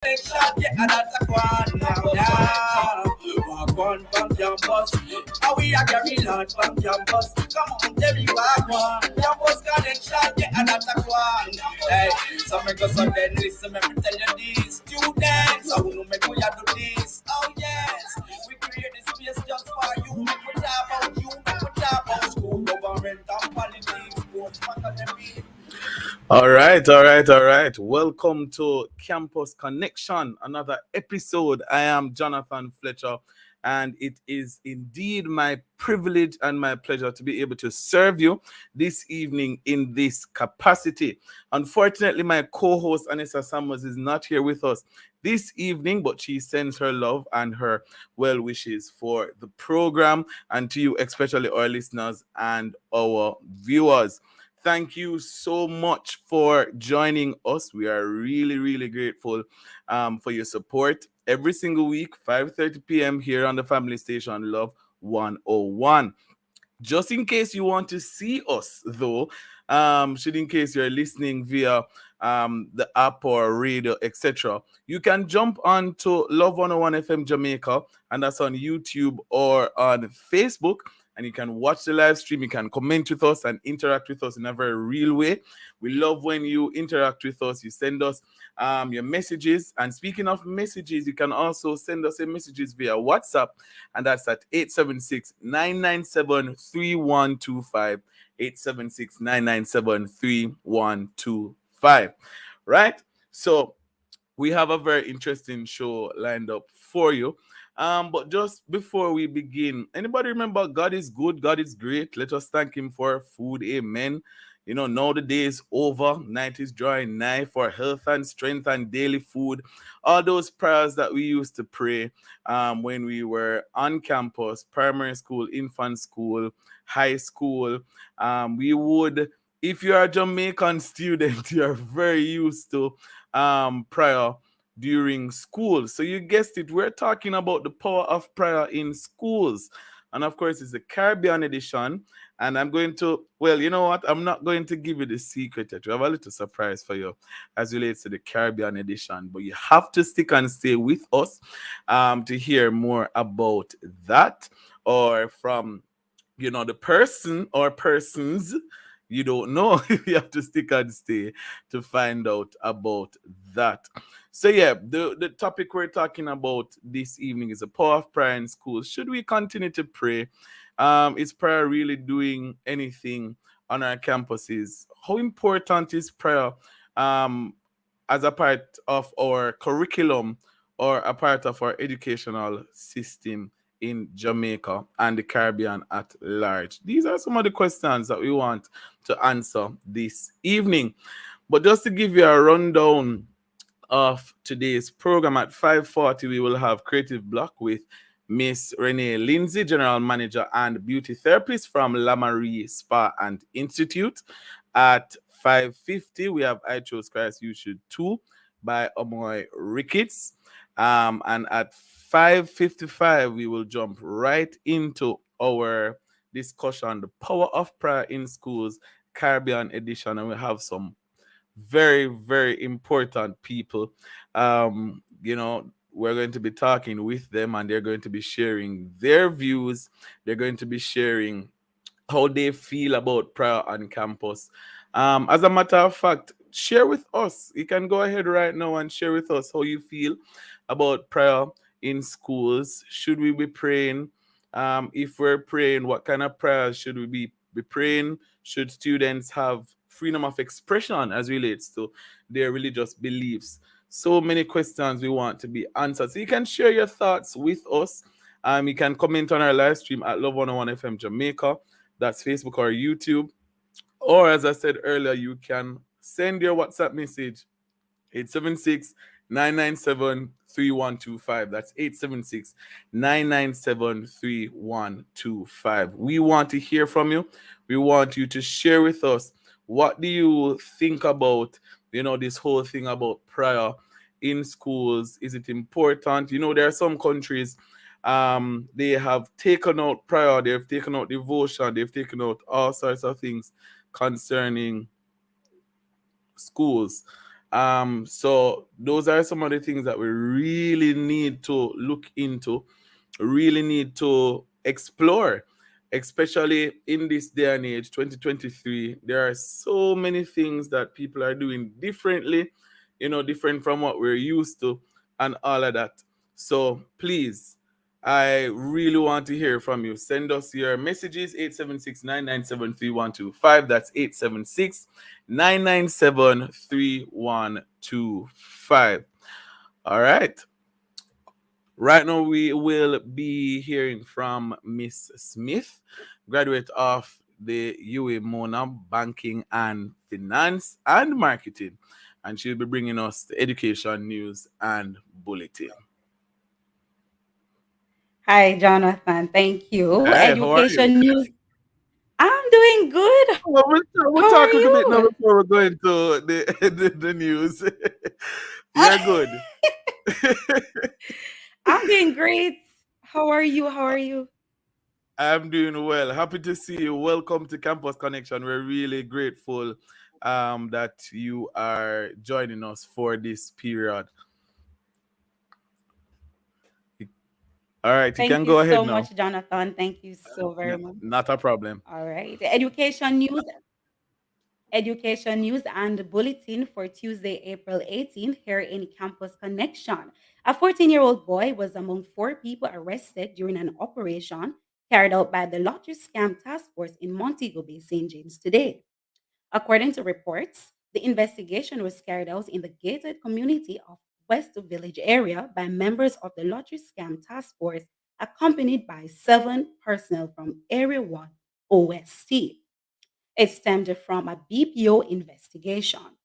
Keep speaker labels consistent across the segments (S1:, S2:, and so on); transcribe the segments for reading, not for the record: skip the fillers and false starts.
S1: Yeah, and that's a one now, yeah. Walk on from campus. How we are carry lot from campus. Come on, tell me walk one. Campus connection, yeah, and that's a one. Hey, so make us on then listen, let me tell you this. Students, I wanna make we do this. Oh yes, we create this space just for you. Make we talk about you, make we talk about school, government, and politics, sports, academy.
S2: All right. Welcome to Campus Connection, another episode. I am Jonathan Fletcher, and it is indeed my privilege and my pleasure to be able to serve you this evening in this capacity. Unfortunately, my co host, Anissa Summers, is not here with us this evening, but she sends her love and her well wishes for the program and to you, especially our listeners and our viewers. Thank you so much for joining us. We are really grateful for your support every single week, 5:30 p.m. here on the Family Station Love 101. Just in case you want to see us, though, should in case you're listening via the app or radio, etc., you can jump on to Love 101 FM Jamaica, and that's on YouTube or on Facebook. And you can watch the live stream. You can comment with us and interact with us in a very real way. We love when you interact with us. You send us your messages. And speaking of messages, you can also send us a messages via WhatsApp, and that's at 876-997-3125. 876-997-3125. Right? So we have a very interesting show lined up for you. But just before we begin, anybody remember God is good, God is great? Let us thank Him for food. Amen. Now the day is over, night is drawing nigh for health and strength and daily food. All those prayers that we used to pray when we were on campus, primary school, infant school, high school. We would, if you're a Jamaican student, you're very used to prayer during school. So you guessed it, we're talking about the power of prayer in schools. And of course, it's the Caribbean edition. And I'm going to, well, you know what? I'm not going to give you the secret yet. We have a little surprise for you as relates to the Caribbean edition. But you have to stick and stay with us to hear more about that, or from the person or persons you don't know. You have to stick and stay to find out about that. So yeah, the topic we're talking about this evening is the power of prayer in schools. Should we continue to pray? Is prayer really doing anything on our campuses? How important is prayer um, as a part of our curriculum or a part of our educational system in Jamaica and the Caribbean at large? These are some of the questions that we want to answer this evening. But just to give you a rundown of today's program, at 5:40 we will have Creative Block with Miss Renee Lindsay, General Manager and Beauty Therapist from La Marie Spa and Institute. At 5:50 we have I Chose Christ You Should Too by Omoy Ricketts. And at 5:55 we will jump right into our discussion, the power of prayer in schools, Caribbean edition, and we have some very important people. We're going to be talking with them, and they're going to be sharing their views. They're going to be sharing how they feel about prayer on campus. As a matter of fact, share with us. You can go ahead right now and share with us how you feel about prayer in schools. Should we be praying? If we're praying, what kind of prayers should we be praying? Should students have freedom of expression as relates to their religious beliefs? So many questions we want to be answered. So you can share your thoughts with us. You can comment on our live stream at Love 101 FM Jamaica. That's Facebook or YouTube. Or as I said earlier, you can send your WhatsApp message 876-997-3125. That's 876-997-3125. We want to hear from you. We want you to share with us, what do you think about, this whole thing about prayer in schools? Is it important? There are some countries, they have taken out prayer, they've taken out devotion, they've taken out all sorts of things concerning schools. So those are some of the things that we really need to look into, really need to explore, especially in this day and age, 2023. There are so many things that people are doing differently, different from what we're used to, and all of that. So please, I really want to hear from you. Send us your messages, 876-997-3125. That's 876-997-3125. All right. Right now, we will be hearing from Miss Smith, graduate of the UA Mona Banking and Finance and Marketing, and she'll be bringing us the education news and bulletin.
S3: Hi, Jonathan. Thank you.
S2: Hi, how are you?
S3: Education news. I'm doing good. How are
S2: Well, we'll
S3: you?
S2: talk a little bit now before we go into the news. You're good.
S3: I'm doing great. How are you? How are you?
S2: I'm doing well. Happy to see you. Welcome to Campus Connection. We're really grateful that you are joining us for this period. All right, you
S3: Thank
S2: can
S3: you
S2: go ahead
S3: so
S2: now.
S3: much, Jonathan. Thank you so very much.
S2: Not a problem.
S3: All right. Education news and bulletin for Tuesday, April 18th, here in Campus Connection. A 14-year-old boy was among four people arrested during an operation carried out by the Lottery Scam Task Force in Montego Bay, St. James today. According to reports, the investigation was carried out in the gated community of West Village area by members of the Lottery Scam Task Force, accompanied by seven personnel from Area 1 OST. It stemmed from a BPO investigation.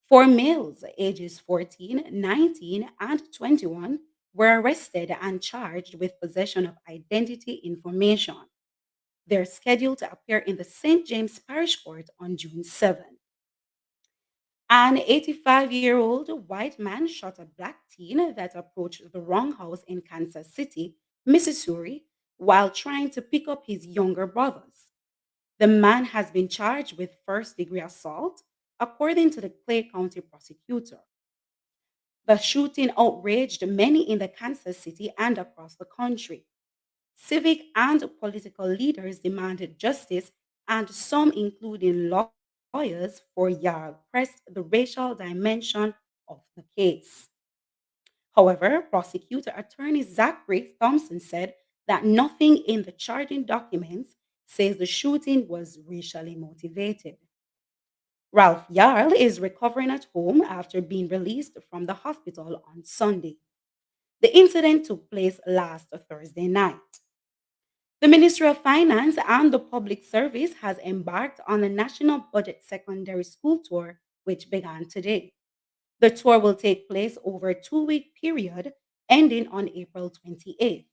S3: Four males, ages 14, 19, and 21, were arrested and charged with possession of identity information. They're scheduled to appear in the St. James Parish Court on June 7th. An 85-year-old white man shot a black teen that approached the wrong house in Kansas City, Missouri, while trying to pick up his younger brothers. The man has been charged with first degree assault, according to the Clay County prosecutor. The shooting outraged many in the Kansas City and across the country. Civic and political leaders demanded justice, and some, including lawyers for Yale, pressed the racial dimension of the case. However, prosecutor attorney Zachary Thompson said that nothing in the charging documents says the shooting was racially motivated. Ralph Yarl is recovering at home after being released from the hospital on Sunday. The incident took place last Thursday night. The Ministry of Finance and the Public Service has embarked on a national budget secondary school tour, which began today. The tour will take place over a 2 week period ending on April 28th.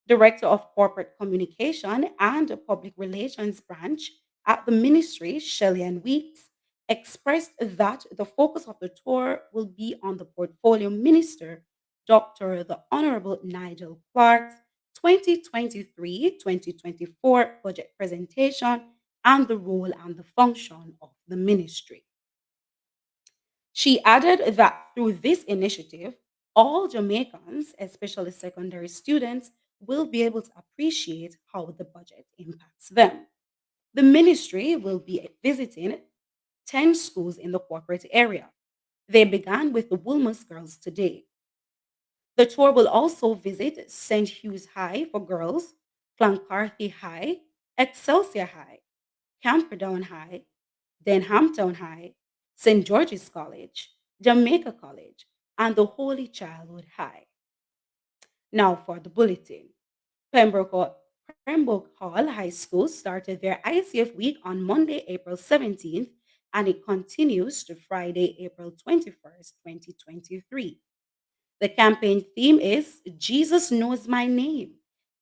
S3: Director of Corporate Communication and Public Relations Branch at the Ministry, Shellyan Weeks, expressed that the focus of the tour will be on the Portfolio Minister, Dr. the Honorable Nigel Clark's 2023-2024 budget presentation and the role and the function of the ministry. She added that through this initiative, all Jamaicans, especially secondary students, will be able to appreciate how the budget impacts them. The ministry will be visiting 10 schools in the corporate area. They began with the Woolmus girls today. The tour will also visit St. Hugh's High for girls, Cloncarthy High, Excelsior High, Camperdown High, Denhampton High, St. George's College, Jamaica College, and the Holy Childhood High. Now for the bulletin. Pembroke Hall High School started their ICF week on Monday, April 17th, and it continues to Friday, April 21st, 2023. The campaign theme is Jesus Knows My Name,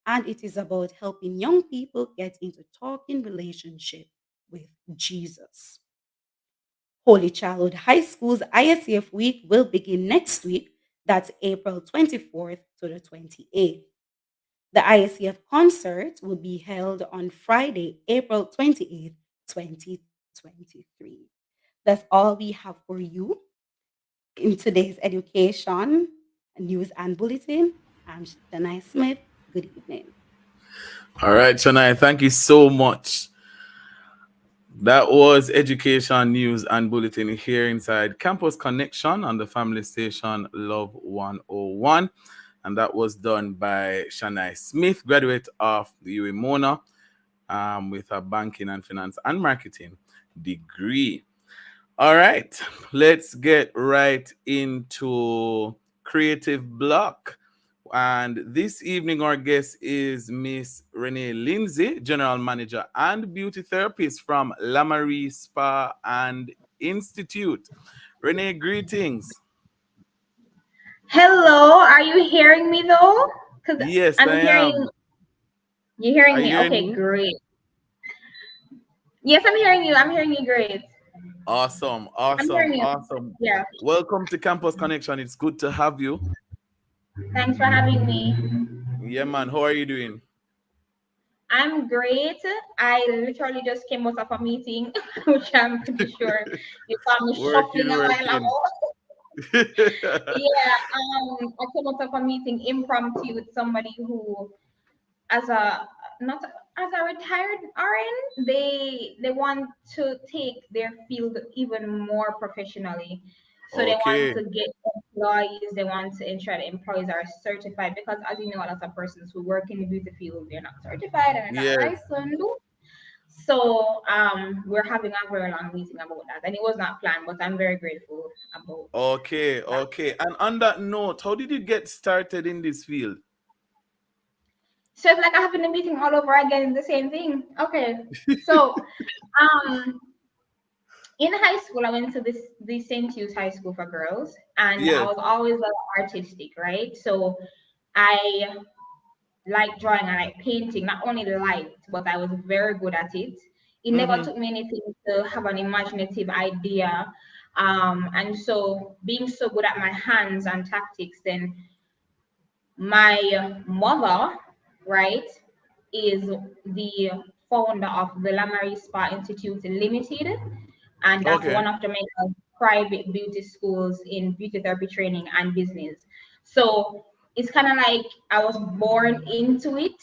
S3: and it is about helping young people get into talking relationship with Jesus. Holy Childhood High School's ISCF week will begin next week, that's April 24th to the 28th. The ISCF concert will be held on Friday, April 28th, 2023. That's all we have for you. in today's education, news, and bulletin. I'm Shania Smith. Good evening.
S2: All right, Shania, thank you so much. That was education news and bulletin here inside Campus Connection on the family station Love 101. And that was done by Shania Smith, graduate of the UA Mona, with a banking and finance and marketing degree. All right, let's get right into creative block. And this evening, our guest is Miss Renee Lindsay, General Manager and Beauty Therapist from Lamary Spa and Institute. Renee, greetings.
S4: Hello, are you hearing me though? Because
S2: Yes,
S4: I'm
S2: I
S4: hearing
S2: am.
S4: you
S2: Are
S4: hearing
S2: you
S4: me.
S2: hearing
S4: Okay,
S2: me?
S4: great. Yes, I'm hearing you. I'm hearing you great.
S2: Awesome,
S4: I'm
S2: awesome,
S4: hearing you.
S2: awesome.
S4: Yeah.
S2: Welcome to Campus Connection. It's good to have you.
S4: Thanks for having me.
S2: Yeah, man. How are you doing?
S4: I'm great. I literally just came out of a meeting, which I'm pretty sure you saw me
S2: Working,
S4: shuffling a while
S2: working.
S4: ago. Yeah, I came out of a meeting impromptu with somebody who as a not as a retired RN, they want to take their field even more professionally. So they want
S2: Okay.
S4: to get employees, they want to ensure the employees are certified because as you know, a lot of persons who work in the beauty field, they're not certified and they're not
S2: Yes.
S4: licensed. So we're having a very long meeting about that. And it was not planned, but I'm very grateful about
S2: Okay,
S4: that.
S2: okay. And on that note, how did you get started in this field?
S4: So it's like I having a meeting all over again, the same thing. Okay. So um in high school, I went to the St. Hugh's High School for girls, and I
S2: Yes.
S4: was always artistic, right? So I like drawing and like painting. Not only liked, but I was very good at it. It never
S2: Mm-hmm.
S4: took me anything to have an imaginative idea, and so being so good at my hands and tactics, then my mother, right, is the founder of the Lamary Spa Institute Limited, and that's
S2: Okay.
S4: one of Jamaica's private beauty schools in beauty therapy training and business. So it's kind of like I was born into it,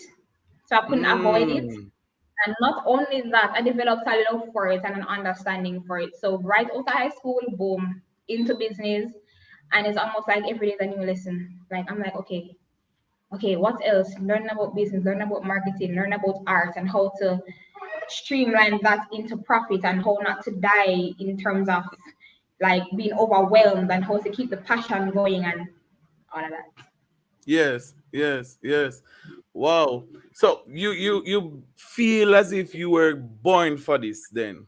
S4: so I couldn't avoid it.
S2: Mm.
S4: And not only that, I developed a love for it and an understanding for it. So right out of high school, boom, into business. And it's almost like every day is a new lesson. Like I'm like, okay, what else? Learn about business, learn about marketing, learn about art and how to streamline that into profit and how not to die in terms of like being overwhelmed and how to keep the passion going and all of that.
S2: Yes, yes, yes. Wow. So you feel as if you were born for this then.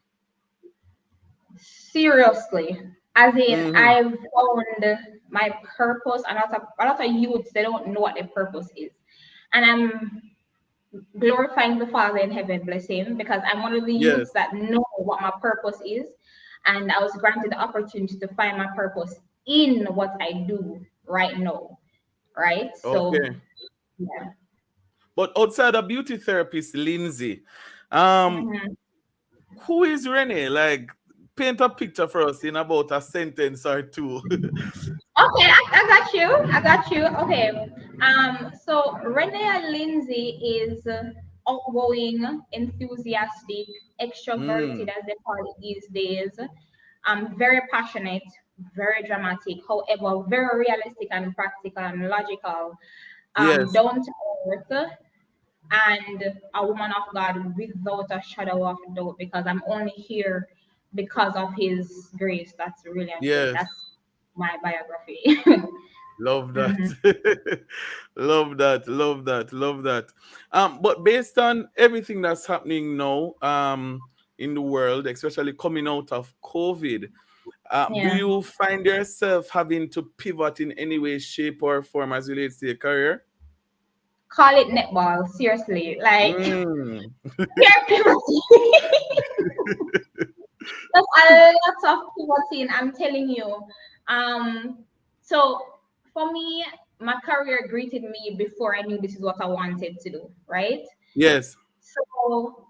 S4: Seriously. As in
S2: Mm-hmm.
S4: I've found my purpose and a lot of youths they don't know what their purpose is. And I'm glorifying the Father in heaven, bless him, because I'm one of the
S2: Yes.
S4: youths that know what my purpose is. And I was granted the opportunity to find my purpose in what I do right now. Right. So
S2: Okay.
S4: yeah.
S2: But outside of beauty therapist Lindsay, um,
S4: Mhm.
S2: who is Renee? Like, paint a picture for us in about a sentence or two.
S4: Okay, I got you. I got you. Okay. So Renee Lindsay is outgoing, enthusiastic, extroverted,
S2: Mm.
S4: as they call it these days. Very passionate, very dramatic. However, very realistic and practical and logical.
S2: Yes.
S4: Down to earth, and a woman of God without a shadow of a doubt. Because I'm only here because of His grace. That's really it.
S2: Yes.
S4: That's my biography.
S2: Love that.
S4: Mhm.
S2: Love that. Love that. Love that. But based on everything that's happening now, in the world, especially coming out of COVID, do
S4: Yeah.
S2: you find yourself having to pivot in any way, shape, or form as relates to your career?
S4: Call it netball, seriously. Like
S2: Mm.
S4: you're pivoting. That's a lot of pivoting, I'm telling you. Um, so for me, my career greeted me before I knew this is what I wanted to do, right?
S2: Yes.
S4: So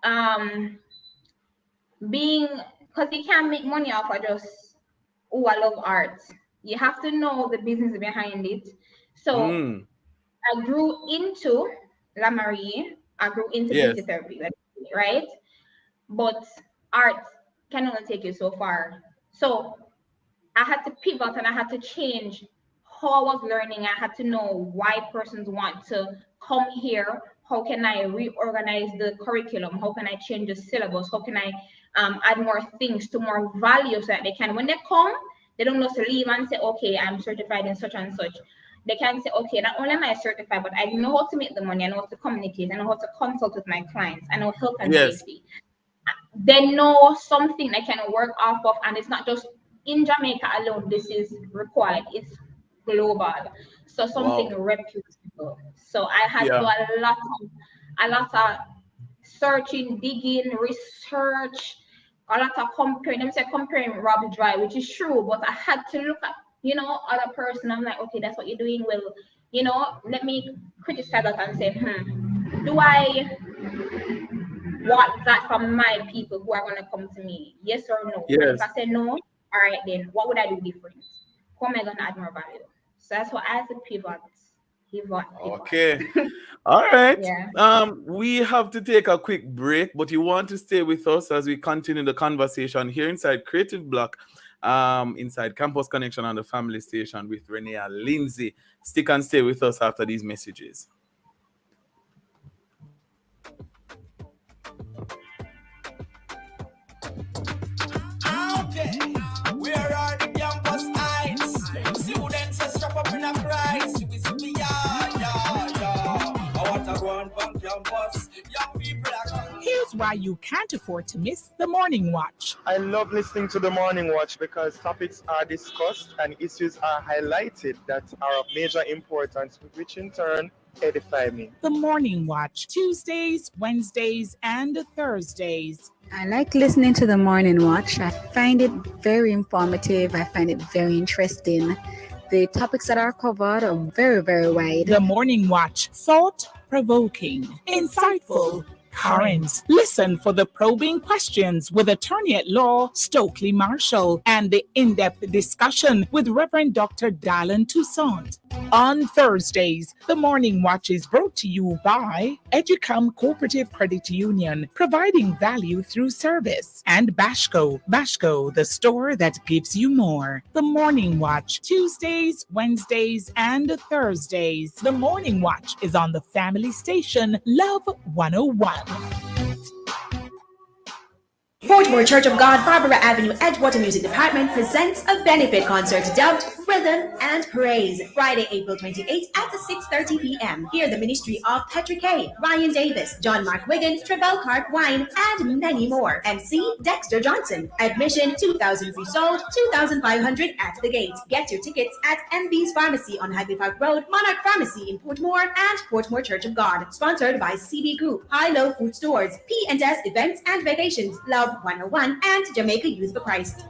S4: being because you can't make money off of just oh I love art. You have to know the business behind it. So
S2: Mm.
S4: I grew into La Marie. I grew into beauty
S2: Yes.
S4: therapy, right? But art can only take you so far. So I had to pivot and I had to change how I was learning. I had to know why persons want to come here. How can I reorganize the curriculum? How can I change the syllabus? How can I add more things to more value so that they can, when they come, they don't just leave and say, okay, I'm certified in such and such. They can say, okay, not only am I certified, but I know how to make the money, I know how to communicate, I know how to consult with my clients, I know health and
S2: Yes.
S4: safety. They know something they can work off of, and it's not just in Jamaica alone. This is required. It's global. So something
S2: Wow.
S4: reputable. So I had to do
S2: Yeah.
S4: a lot of searching, digging, research, a lot of comparing. Them say comparing Rob Dry, which is true, but I had to look at other person. I'm like, okay, that's what you're doing. Well, let me criticize that and say, do I want that from my people who are going to come to me? Yes or no? And if
S2: Yes.
S4: I say no, all right, then what would I do different? Who am I going to add more value? So that's what I have to pivot,
S2: Okay.
S4: pivot.
S2: All right.
S4: Yeah.
S2: We have to take a quick break, but you want to stay with us as we continue the conversation here inside Creative Block, inside Campus Connection on the Family Station with Renee and Lindsay. Stick and stay with us after these messages.
S1: Okay, where are the campus eyes? Students are strap up in a price. We see, yeah, yeah, yeah. I want to go on campus. Young people are coming.
S5: Here's why you can't afford to miss the Morning Watch.
S6: I love listening to the Morning Watch because topics are discussed and issues are highlighted that are of major importance, which in turn edify me.
S5: The Morning Watch, Tuesdays, Wednesdays, and Thursdays.
S7: I like listening to the Morning Watch. I find it very informative. I find it very interesting. The topics that are covered are very, very wide.
S5: The Morning Watch, thought-provoking, insightful, current. Listen for the probing questions with attorney at law Stokely Marshall and the in-depth discussion with Reverend Dr. Dylan Toussaint. On Thursdays, the Morning Watch is brought to you by Educom Cooperative Credit Union, providing value through service, and Bashco, the store that gives you more. The Morning Watch, Tuesdays, Wednesdays, and Thursdays. The Morning Watch is on the family station Love 101.
S8: Portmore Church of God, Barbara Avenue, Edgewater Music Department presents a benefit concert dubbed Rhythm and Praise, Friday, April 28th at 6:30 p.m. Hear the ministry of Patrick K, Ryan Davis, John Mark Wiggin, Trevel Cart Wine, and many more. MC Dexter Johnson. Admission 2,000 free sold, 2,500 at the gate. Get your tickets at MB's Pharmacy on Hadley Park Road, Monarch Pharmacy in Portmore, and Portmore Church of God. Sponsored by CB Group, High Low Food Stores, P&S Events and Vacations, Love 101, and Jamaica Youth for Christ.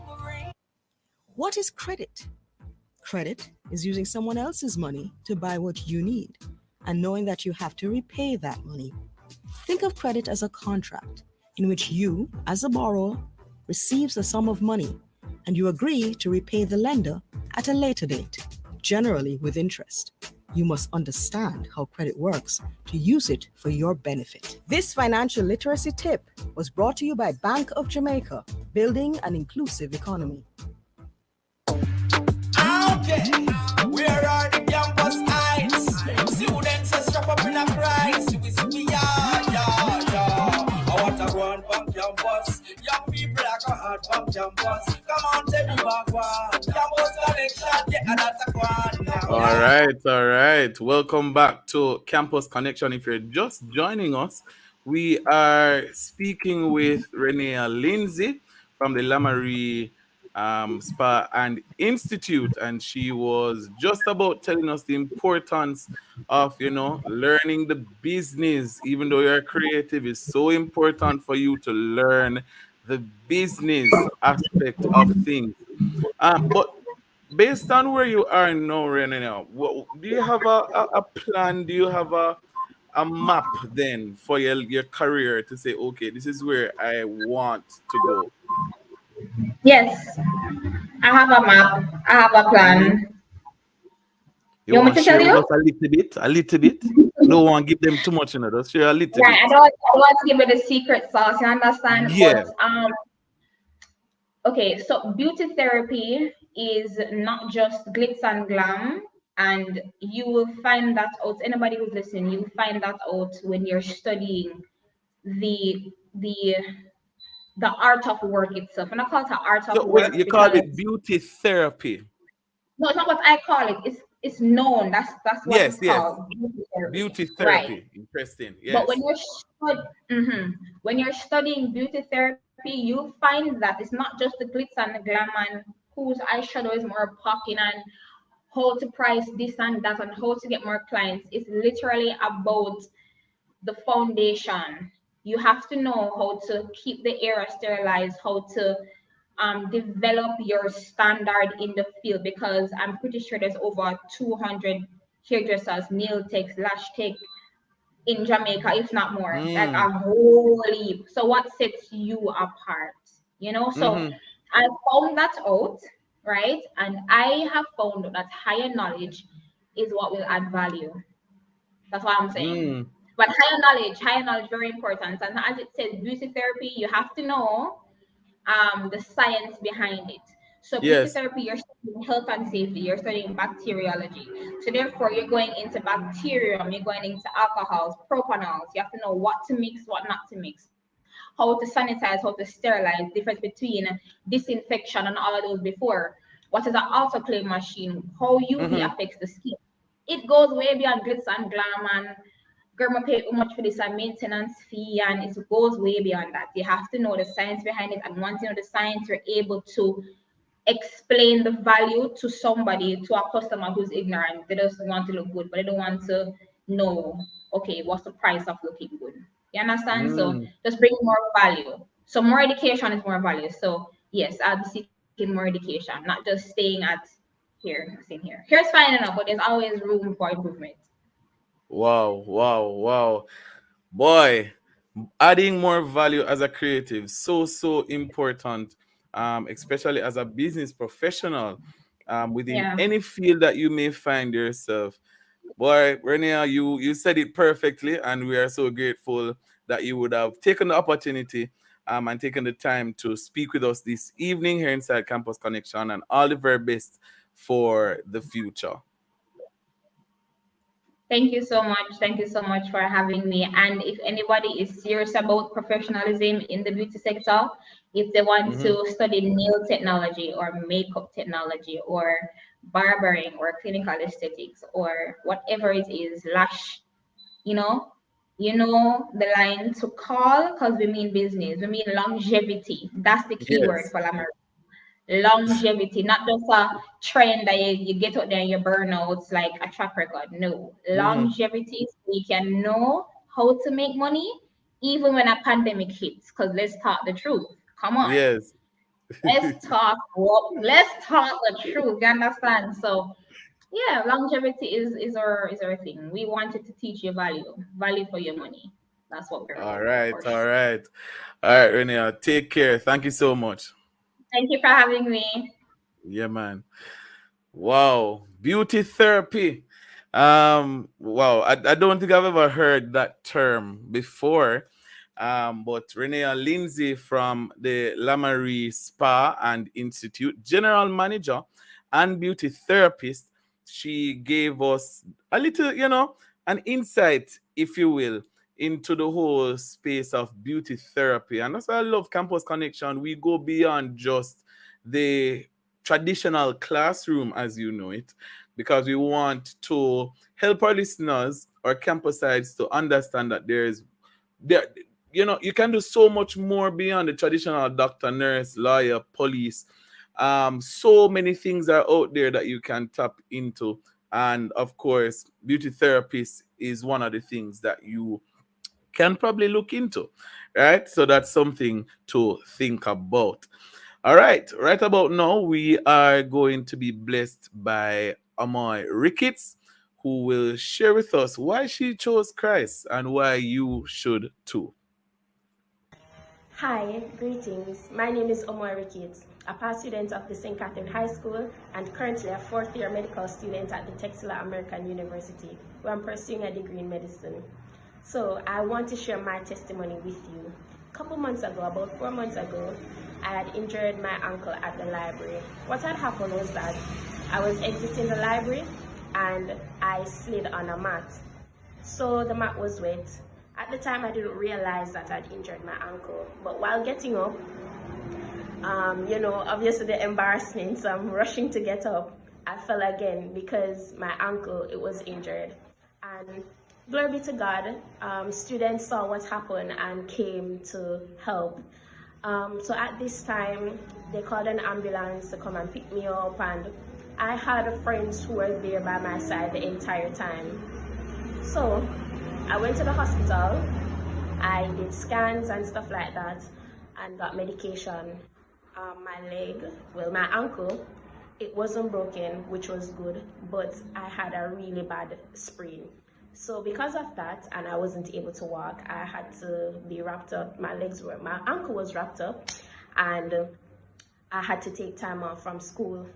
S9: What is credit? Credit is using someone else's money to buy what you need and knowing that you have to repay that money. Think of credit as a contract in which you, as a borrower, receives a sum of money and you agree to repay the lender at a later date, generally with interest. You must understand how credit works to use it for your benefit. This financial literacy tip was brought to you by Bank of Jamaica, building an inclusive economy.
S1: Okay, where are the campus eyes? Students are strap up in a price. We see, yeah, yeah, yeah. I want to go on campus. Young people are going on campus. Come on, tell me what one. Campus connection, yeah, that's a one.
S2: All right. Welcome back to Campus Connection. If you're just joining us, we are speaking with Renee and Lindsay from the Lamari Spa and Institute, and she was just about telling us the importance of learning the business. Even though you're creative, it's so important for you to learn the business aspect of things. But based on where you are now, Renee, do you have a plan? Do you have a map then for your career to say, okay, this is where I want to go?
S4: Yes. I have a map. I have a
S2: Mm-hmm.
S4: plan.
S2: You
S4: You want
S2: want
S4: me
S2: to
S4: to tell
S2: share with
S4: you?
S2: us a little bit? A little bit? Don't want to give them too much, Just share a little
S4: Right.
S2: bit.
S4: I don't want to give you the secret sauce. You understand? But
S2: Yeah.
S4: okay. So beauty therapy is not just glitz and glam, and you will find that out. Anybody who's listening, you will find that out when you're studying the the the art of work itself. And I call it the art of
S2: So wait,
S4: work
S2: you call
S4: because
S2: it beauty therapy?
S4: no, it's not what I call it. It's known. That's what
S2: Yes,
S4: it's
S2: yes.
S4: called. Beauty therapy.
S2: Beauty
S4: Right.
S2: therapy. Interesting.
S4: But
S2: Yes.
S4: when you're studying beauty therapy, you'll find that it's not just the glitz and the glam and whose eyeshadow is more popping and how to price this and that and how to get more clients. It's literally about the foundation. You have to know how to keep the area sterilized, how to develop your standard in the field because I'm pretty sure there's over 200 hairdressers, nail techs, lash tech in Jamaica, if not more, like
S2: Mm.
S4: a whole heap. So what sets you apart? So
S2: Mm-hmm.
S4: I found that out, right? And I have found that higher knowledge is what will add value. That's what I'm saying.
S2: Mm.
S4: But higher knowledge, very important. And as it says, beauty therapy, you have to know the science behind it. So beauty
S2: Yes.
S4: therapy, you're studying health and safety, you're studying bacteriology. So therefore, you're going into bacterium, you're going into alcohols, propanols. You have to know what to mix, what not to mix, how to sanitize, how to sterilize, difference between disinfection and all of those before. What is an autoclave machine? How UV
S2: Mm-hmm.
S4: affects the skin. It goes way beyond glitz and glam and grandma pay how much for this and maintenance fee and it goes way beyond that. You have to know the science behind it, and once you know the science, you're able to explain the value to somebody, to a customer who's ignorant. They just want to look good, but they don't want to know, okay, what's the price of looking good. You understand? So
S2: Mm.
S4: just bring more value. So more education is more value. So yes, I'll be seeking more education, not just staying at same here. Here's fine enough, but there's always room for improvement.
S2: Wow, wow, wow. Boy, adding more value as a creative, so important, especially as a business professional, within
S4: Yeah.
S2: any field that you may find yourself. Boy, Renee, you said it perfectly, and we are so grateful that you would have taken the opportunity and taken the time to speak with us this evening here inside Campus Connection, and all the very best for the future.
S4: Thank you so much. Thank you so much for having me. And if anybody is serious about professionalism in the beauty sector, if they want
S2: Hmm.
S4: to study nail technology or makeup technology or barbering or clinical aesthetics or whatever it is, lash, you know, the line to call because we mean business. We mean longevity. That's the key word
S2: Yes.
S4: for Lamar. Longevity, not just a trend that you get out there and you burn out like a track record. No,
S2: Hmm.
S4: longevity, so we can know how to make money even when a pandemic hits. Because let's talk the truth. Come on,
S2: Yes.
S4: let's talk the truth. You understand? So yeah, longevity is our thing. We wanted to teach you value for your money. That's what we're
S2: All
S4: about
S2: right.
S4: for
S2: All
S4: sure.
S2: right. All right, Renee. Take care. Thank you so much.
S4: Thank you for having me.
S2: Yeah, man. Wow, beauty therapy. Wow, I don't think I've ever heard that term before. But Renee Lindsay from the Lamary Spa and Institute, general manager and beauty therapist, she gave us a little, an insight, if you will, into the whole space of beauty therapy. And that's why I love Campus Connection. We go beyond just the traditional classroom as you know it, because we want to help our listeners or campusites to understand that there you can do so much more beyond the traditional doctor, nurse, lawyer, police. So many things are out there that you can tap into, and of course beauty therapist is one of the things that you can probably look into, right? So that's something to think about. All right, right about now, we are going to be blessed by Amoy Ricketts, who will share with us why she chose Christ and why you should too.
S10: Hi, greetings. My name is Omar Ricketts. a past student of the St. Catherine High School, and currently a fourth-year medical student at the Texas American University, where I'm pursuing a degree in medicine. So I want to share my testimony with you. A couple months ago, about 4 months ago, I had injured my ankle at the library. What had happened was that I was exiting the library and I slid on a mat. So the mat was wet. At the time, I didn't realize that I'd injured my ankle. But while getting up, obviously the embarrassment, so I'm rushing to get up. I fell again because my ankle, it was injured. And glory be to God, students saw what happened and came to help. So at this time, they called an ambulance to come and pick me up, and I had friends who were there by my side the entire time. So I went to the hospital, I did scans and stuff like that, and got medication. My ankle, it wasn't broken, which was good, but I had a really bad sprain. So because of that, and I wasn't able to walk, I had to be wrapped up. My ankle was wrapped up, and I had to take time off from school.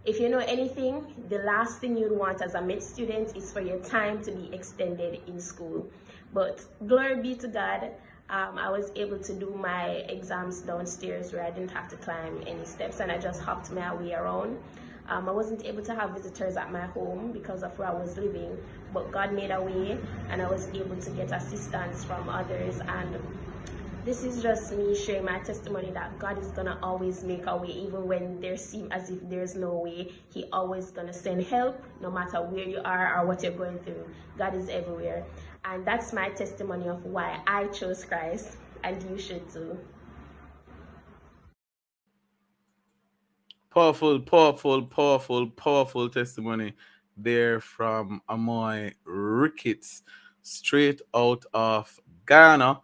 S10: If you know anything, the last thing you'd want as a med student is for your time to be extended in school. But glory be to God, I was able to do my exams downstairs where I didn't have to climb any steps, and I just hopped my way around. I wasn't able to have visitors at my home because of where I was living, but God made a way, and I was able to get assistance from others. And this is just me sharing my testimony that God is gonna always make a way, even when there seems as if there's no way. He always gonna send help, no matter where you are or what you're going through. God is everywhere. And that's my testimony of why I chose Christ, and you should too.
S2: Powerful testimony there from Amoy Ricketts, straight out of Ghana,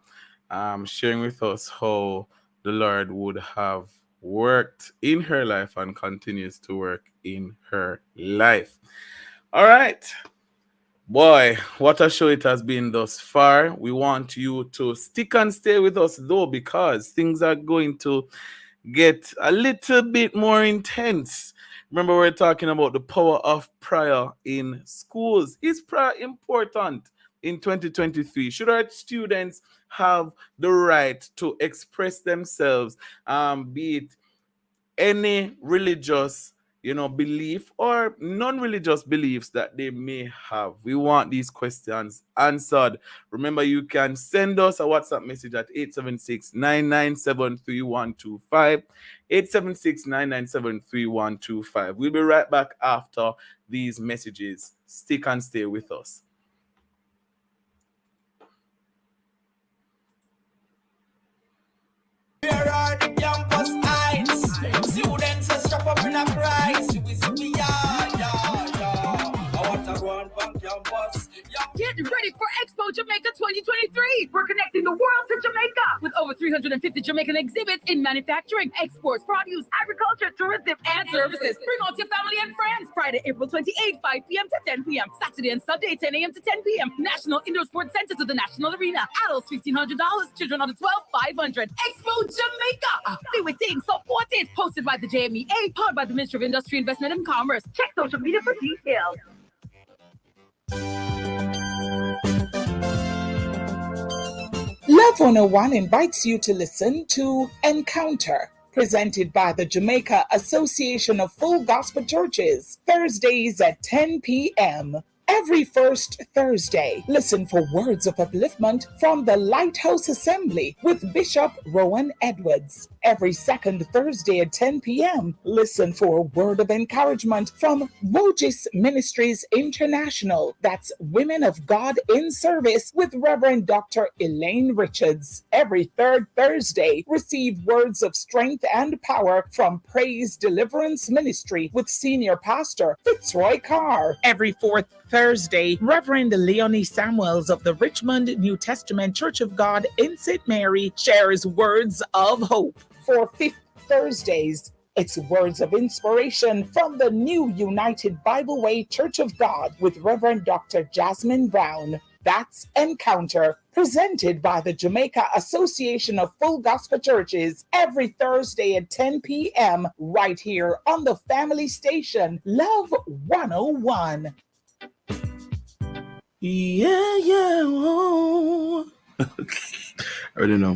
S2: sharing with us how the Lord would have worked in her life and continues to work in her life. All right. Boy, what a show it has been thus far. We want you to stick and stay with us though, because things are going to get a little bit more intense. Remember, we're talking about the power of prayer in schools. Is prayer important in 2023? Should our students have the right to express themselves, be it any religious belief or non-religious beliefs that they may have? We want these questions answered. Remember, you can send us a WhatsApp message at 876-997-3125. 876-997-3125. We'll be right back after these messages. Stick and stay with us.
S1: Where are the campus eyes? Students are strapped up in a price. I want to go on campus.
S11: Get ready for Expo Jamaica 2023. We're connecting the world to Jamaica with over 350 Jamaican exhibits in manufacturing, exports, produce, agriculture, tourism, and services. Bring out your family and friends. Friday, April 28th, 5 p.m. to 10 p.m. Saturday and Sunday, 10 a.m. to 10 p.m. National Indoor Sports Center to the National Arena. Adults $1,500, children under 12, $500. Expo Jamaica. Be with things supported. Hosted by the JMEA, powered by the Ministry of Industry, Investment, and Commerce. Check social media for details.
S5: Love 101 invites you to listen to Encounter, presented by the Jamaica Association of Full Gospel Churches, Thursdays at 10 p.m. Every first Thursday, listen for words of upliftment from the Lighthouse Assembly with Bishop Rowan Edwards. Every second Thursday at 10 p.m., listen for a word of encouragement from Mojis Ministries International. That's Women of God in Service with Reverend Dr. Elaine Richards. Every third Thursday, receive words of strength and power from Praise Deliverance Ministry with Senior Pastor Fitzroy Carr. Every fourth Thursday, Reverend Leonie Samuels of the Richmond New Testament Church of God in St. Mary shares words of hope. For fifth Thursdays, it's words of inspiration from the New United Bible Way Church of God with Reverend Dr. Jasmine Brown. That's Encounter, presented by the Jamaica Association of Full Gospel Churches every Thursday at 10 p.m. right here on the family station, Love 101.
S1: Yeah, yeah, oh. I already know.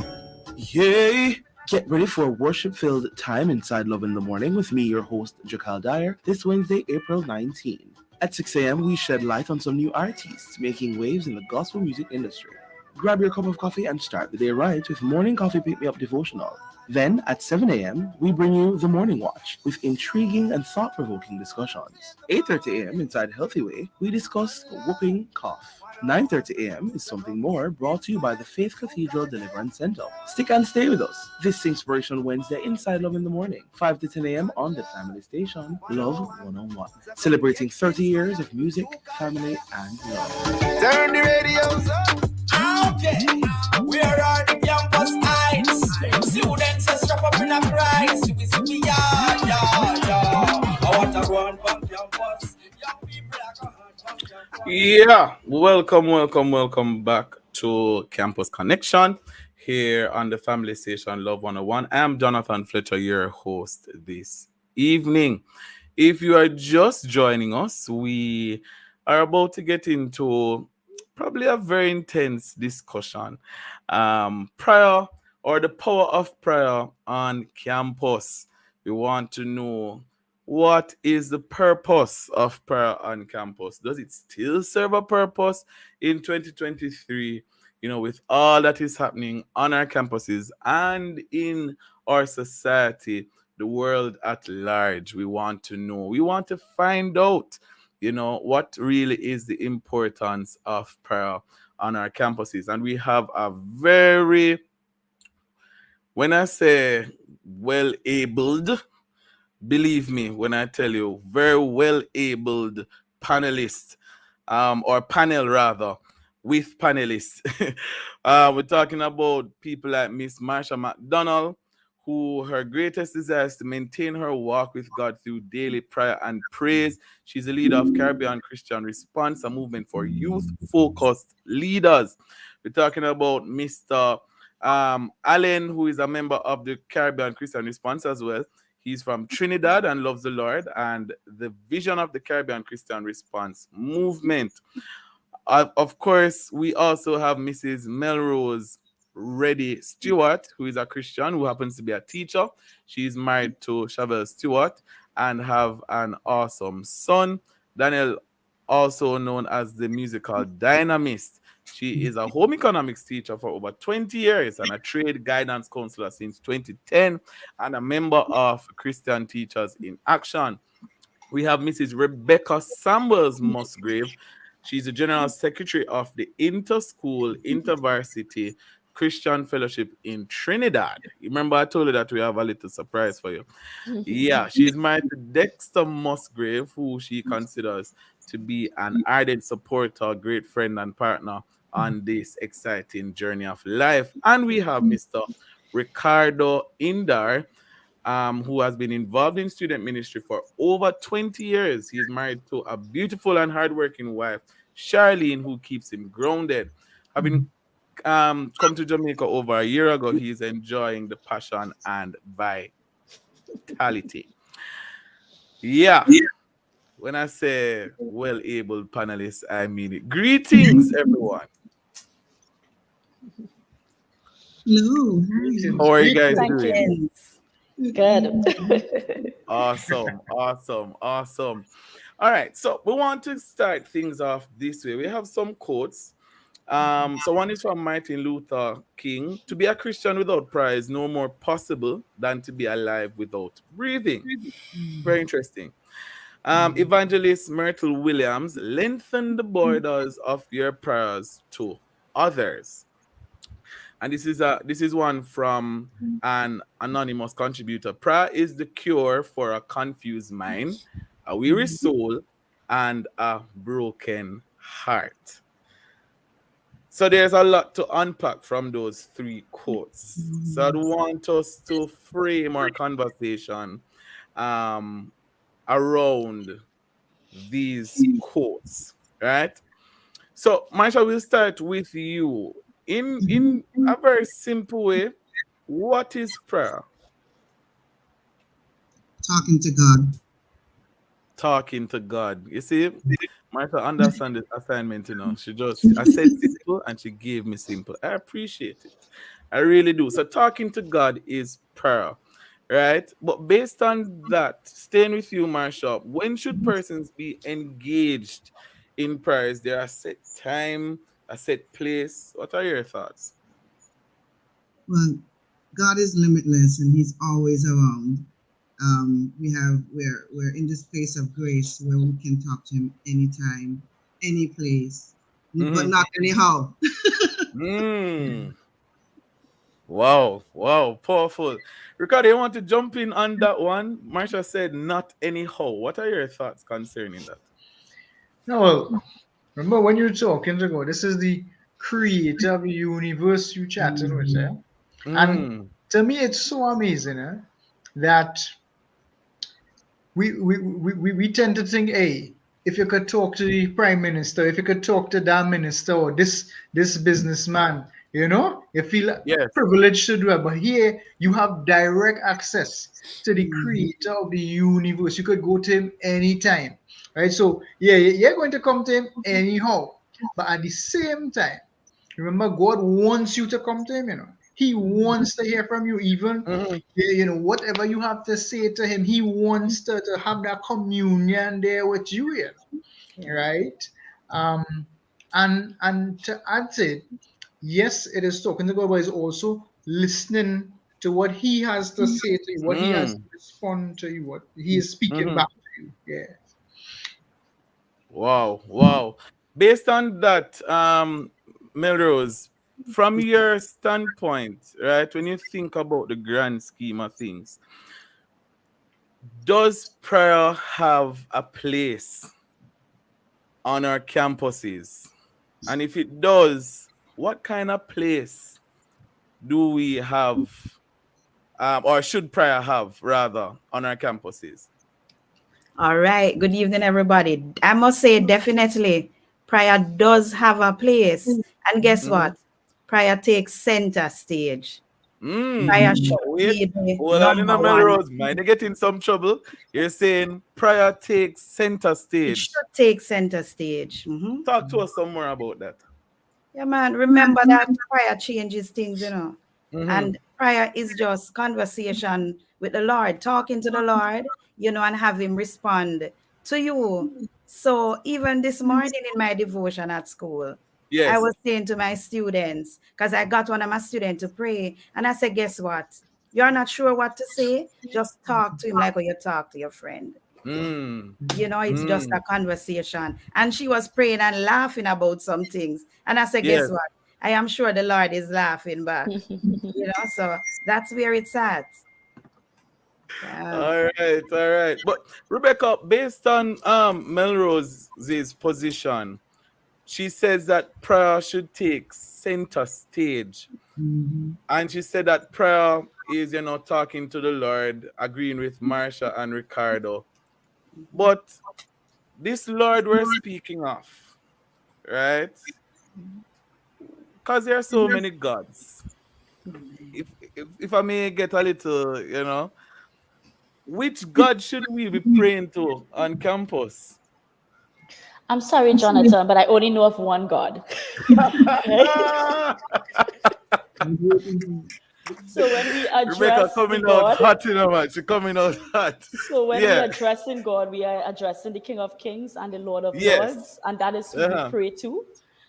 S1: Yay! Get ready for a worship-filled time inside Love in the Morning with me, your host, Jakal Dyer, this Wednesday, April 19. At 6 a.m., we shed light on some new artists making waves in the gospel music industry. Grab your cup of coffee and start the day right with Morning Coffee Pick Me Up Devotional. Then, at 7 a.m., we bring you The Morning Watch with intriguing and thought-provoking discussions. 8:30 a.m. inside Healthy Way, we discuss whooping cough. 9:30 a.m. is Something More, brought to you by the Faith Cathedral Deliverance Center. Stick and stay with us. This Inspirational Wednesday inside Love in the Morning, 5 to 10 a.m. on the family station, Love 101. Celebrating 30 years of music, family, and love. Turn the radios up. Okay, we are on the campus heights. Students are strap up in a price. We see yeah. I want to go on campus. Young people are going on campus.
S2: Yeah, welcome back to Campus Connection here on the family station Love 101. I'm Jonathan Fletcher, your host this evening. If you are just joining us, we are about to get into probably a very intense discussion. Prayer, or the power of prayer on campus. We want to know, what is the purpose of prayer on campus? Does it still serve a purpose in 2023? With all that is happening on our campuses and in our society, the world at large, we want to know. We want to find out, what really is the importance of prayer on our campuses. And we have a very, when I say well-abled, believe me when I tell you, very well-abled panelist, or panel rather, with panelists. We're talking about people like Miss Marsha McDonald, who her greatest desire is to maintain her walk with God through daily prayer and praise. She's a leader of Caribbean Christian Response, a movement for youth-focused leaders. We're talking about Mr. Allen, who is a member of the Caribbean Christian Response as well. He's from Trinidad and loves the Lord and the vision of the Caribbean Christian Response movement. Of course, we also have Mrs. Melrose Reddy Stewart, who is a Christian, who happens to be a teacher. She's married to Chevelle Stewart and have an awesome son, Daniel, also known as the musical Dynamist. She is a home economics teacher for over 20 years and a trade guidance counselor since 2010 and a member of Christian Teachers in Action. We have Mrs. Rebecca Samuels Musgrave. She's the General Secretary of the Interschool Intervarsity Christian Fellowship in Trinidad. You remember I told you that we have a little surprise for you. Yeah, she's married to Dexter Musgrave, who she considers to be an ardent supporter, great friend and partner on this exciting journey of life. And we have Mr. Ricardo Indar, who has been involved in student ministry for over 20 years. He's married to a beautiful and hardworking wife, Charlene, who keeps him grounded. Having come to Jamaica over a year ago, he's enjoying the passion and vitality. Yeah. When I say well-able panelists, I mean it. Greetings, everyone.
S12: Hello.
S2: How are you guys doing?
S12: Good.
S2: Awesome. All right, so we want to start things off this way. We have some quotes. So one is from Martin Luther King: "To be a Christian without prayer is no more possible than to be alive without breathing." Very interesting. Evangelist Myrtle Williams: "Lengthen the borders of your prayers to others." And this is one from an anonymous contributor. Prayer is the cure for a confused mind, a weary soul, and a broken heart. So there's a lot to unpack from those three quotes. So I want us to frame our conversation around these quotes, right? So, Marsha, we'll start with you. In a very simple way, what is prayer?
S12: Talking to God.
S2: Talking to God. You see, Marsha understand the assignment, I said simple and she gave me simple. I appreciate it. I really do. So talking to God is prayer, right? But based on that, staying with you, Marsha, when should persons be engaged in prayer? Is there a set time, a set place? What are your thoughts?
S12: Well, God is limitless and He's always around. We're in this place of grace where we can talk to Him anytime, any place, but
S2: Mm-hmm.
S12: not anyhow.
S2: Mm. Wow, wow, powerful. Ricardo, you want to jump in on that one? Marsha said, not anyhow. What are your thoughts concerning that?
S13: No, well, remember when you're talking to God, this is the creator of the universe you chatting with, eh? And
S2: Mm.
S13: to me, it's so amazing, that we tend to think, hey, if you could talk to the prime minister, if you could talk to that minister or this businessman, you feel
S2: Yes.
S13: privileged to do it. But here you have direct access to the creator of the universe. You could go to him anytime. Right? So yeah, you're going to come to him anyhow. But at the same time, remember, God wants you to come to Him. He wants to hear from you, even
S2: Mhm.
S13: whatever you have to say to Him. He wants to have that communion there with you, right? Um, and to add to it, yes, it is talking to God, but it's also listening to what He has to say to you, what He has to
S2: Mm.
S13: respond to you, what He is speaking
S2: Mhm.
S13: back to you. Yeah.
S2: Wow, wow. Based on that, Melrose, from your standpoint, right, when you think about the grand scheme of things, does prayer have a place on our campuses? And if it does, what kind of place do we have, or should prayer have rather, on our campuses?
S14: All right. Good evening, everybody. I must say, definitely, prayer does have a place. And guess
S2: Mm-hmm.
S14: what? Prayer takes center stage.
S2: Mm.
S14: Prayer should
S2: But wait,
S14: be the
S2: hold on in
S14: number
S2: a
S14: one.
S2: Melrose. Might get in some trouble. You're saying prayer takes center
S14: It
S2: stage.
S14: should take center stage. Mhm.
S2: Talk to us some more about that.
S14: Yeah, man. Remember that prayer changes things,
S2: Mm-hmm.
S14: And prayer is just conversation with the Lord, talking to the Lord, and have Him respond to you. So even this morning in my devotion at school, I
S2: Yes.
S14: was saying to my students, because I got one of my students to pray, and I said, guess what? You're not sure what to say? Just talk to him like how you talk to your friend.
S2: Mm.
S14: It's just
S2: Mm.
S14: a conversation. And she was praying and laughing about some things. And I said, guess
S2: Yes.
S14: what? I am sure the Lord is laughing back. So that's where it's at. Yeah.
S2: All right, all right. But Rebecca, based on Melrose's position, she says that prayer should take center stage. And she said that prayer is, talking to the Lord, agreeing with Marsha and Ricardo. But this Lord we're speaking of, right? Because there are so many gods. If I may get a little, which God should we be praying to on campus?
S15: I'm sorry, Jonathan, but I only know of one God. Okay? So when we
S2: Rebecca
S15: address the
S2: coming out
S15: God,
S2: hot, man. She coming out hot.
S15: so when we
S2: Yeah.
S15: addressing God, we are addressing the King of Kings and the Lord of
S2: Yes.
S15: Lords, and that is who we
S2: Uh-huh.
S15: pray to.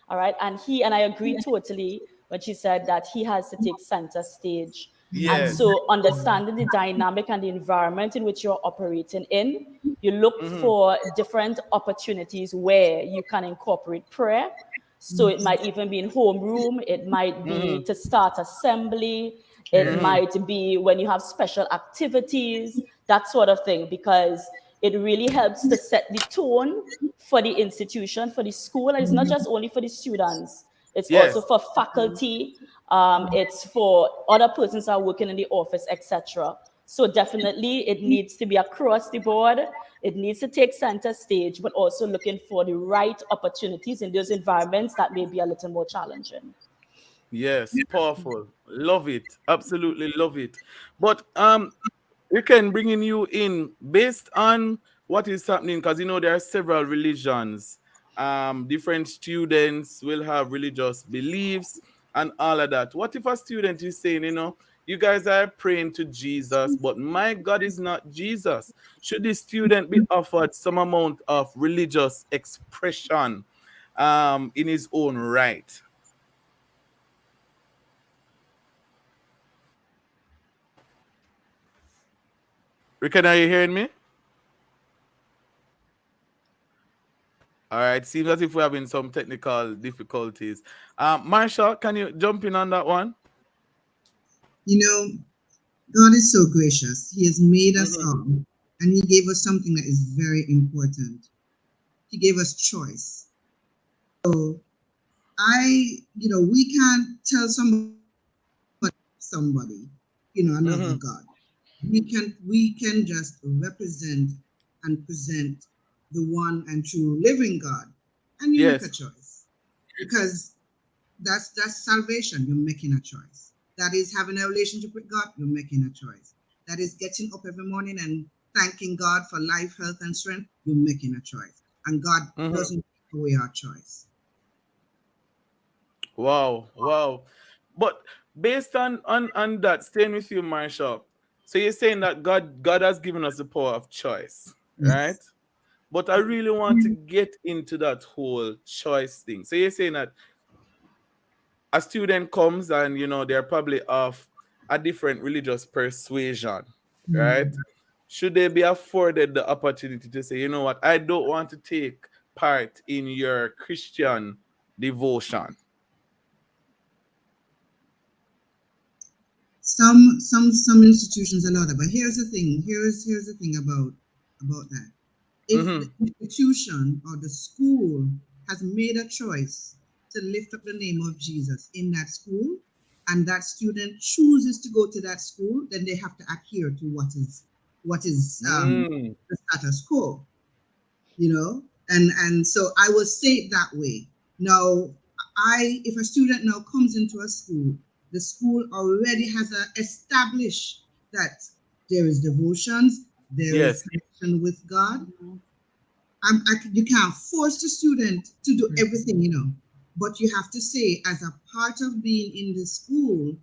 S15: All right. And I agree totally when she said that he has to take center stage. And
S2: Yes.
S15: so understanding the dynamic and the environment in which you're operating in, you look
S2: Mm-hmm.
S15: for different opportunities where you can incorporate prayer. So it might even be in homeroom, it might be
S2: Mm-hmm.
S15: to start assembly, it
S2: Mm-hmm.
S15: might be when you have special activities, that sort of thing, because it really helps to set the tone for the institution, for the school. And it's not just only for the students, it's also
S2: Yes.
S15: for faculty, it's for other persons who are working in the office, etc. So definitely it needs to be across the board. It needs to take center stage, but also looking for the right opportunities in those environments that may be a little more challenging.
S2: Yes, powerful. Love it. Absolutely love it. But we can bringing you in based on what is happening, because there are several religions. Different students will have religious beliefs and all of that. What if a student is saying, you guys are praying to Jesus, but my God is not Jesus? Should the student be offered some amount of religious expression in his own right? Rickon, are you hearing me? All right, seems as if we're having some technical difficulties. Marshall, can you jump in on that one?
S12: You know, God is so gracious. He has made us
S2: Mm-hmm.
S12: all, and He gave us something that is very important. He gave us choice. So we can't tell somebody, another
S2: Mm-hmm.
S12: God. We can just represent and present the one and true living God, and you make a
S2: Yes.
S12: choice because that's salvation. You're making a choice. That is having a relationship with God. You're making a choice. That is getting up every morning and thanking God for life, health, and strength. You're making a choice, and God
S2: Mm-hmm.
S12: doesn't take away our choice.
S2: Wow, wow. But based on that, staying with you, Marshall. So you're saying that God has given us the power of choice, right?
S12: Yes.
S2: But I really want to get into that whole choice thing. So you're saying that a student comes and they're probably of a different religious persuasion, right?
S12: Mhm.
S2: Should they be afforded the opportunity to say, you know what, I don't want to take part in your Christian devotion?
S12: Some institutions allow that, but here's the thing. Here's the thing about that. If
S2: Mm-hmm.
S12: the institution or the school has made a choice to lift up the name of Jesus in that school, and that student chooses to go to that school, then they have to adhere to what is
S2: Mm.
S12: the status quo, and so I will say it that way. Now, if a student now comes into a school, the school already has established that there is devotions, there is
S2: Yes.
S12: connection with God. You can't force the student to do everything, but you have to say, as a part of being in the school,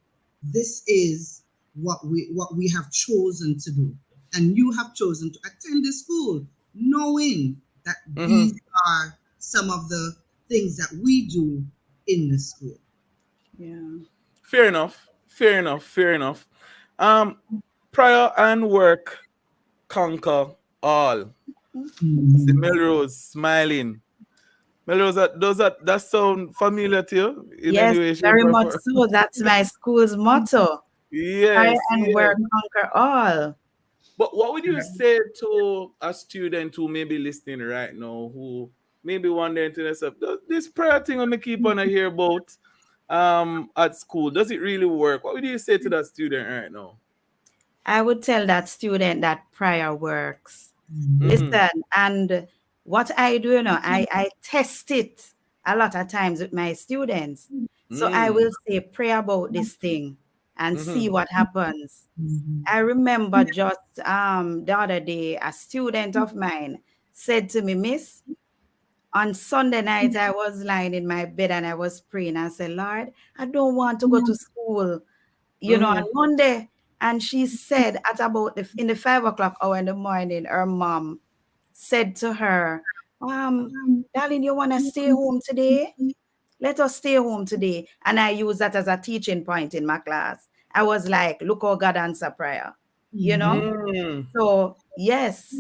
S12: this is what we have chosen to do, and you have chosen to attend the school, knowing that
S2: Mm-hmm.
S12: these are some of the things that we do in the school.
S14: Yeah.
S2: Fair enough. Fair enough. Fair enough. Um, Prayer and work conquer all. See
S12: Mhm.
S2: Melrose smiling. Melrose, that sound familiar to you in
S14: Yes,
S2: any way, shape,
S14: very
S2: or
S14: much
S2: form?
S14: so. That's my school's motto. Try
S2: Yes,
S14: and
S2: yes.
S14: work, conquer all.
S2: But what would you say to a student who may be listening right now, who maybe wondering to themselves, this prayer thing I'm keep on hear about at school, does it really work? What would you say to that student right now?
S14: I would tell that student that prayer works.
S2: Mm-hmm.
S14: Listen, and what I do, I test it a lot of times with my students. So I
S2: Mm.
S14: will say, pray about this thing and see
S2: Mm-hmm.
S14: what happens.
S12: Mhm.
S14: I remember just the other day, a student of mine said to me, Miss, on Sunday night, I was lying in my bed and I was praying. I said, Lord, I don't want to go to school, on
S2: Mm-hmm.
S14: Monday. And she said at about in the 5 o'clock hour in the morning, her mom said to her, darling, you want to stay home today? Let us stay home today. And I use that as a teaching point in my class. I was like, look how God answer prayer, you know?
S12: Mhm.
S2: Mm.
S14: So, yes,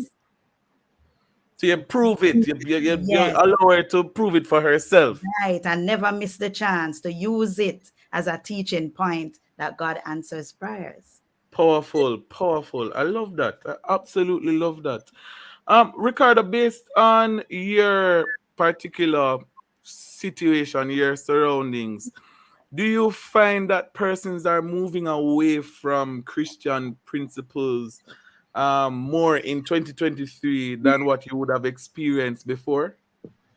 S2: So you prove it. You
S14: yes,
S2: allow her to prove it for herself.
S14: right. And never miss the chance to use it as a teaching point that God answers prayers.
S2: Powerful, powerful. I love that. I absolutely love that. Ricardo, based on your particular situation, your surroundings, Do you find that persons are moving away from Christian principles more in 2023 than what you would have experienced before?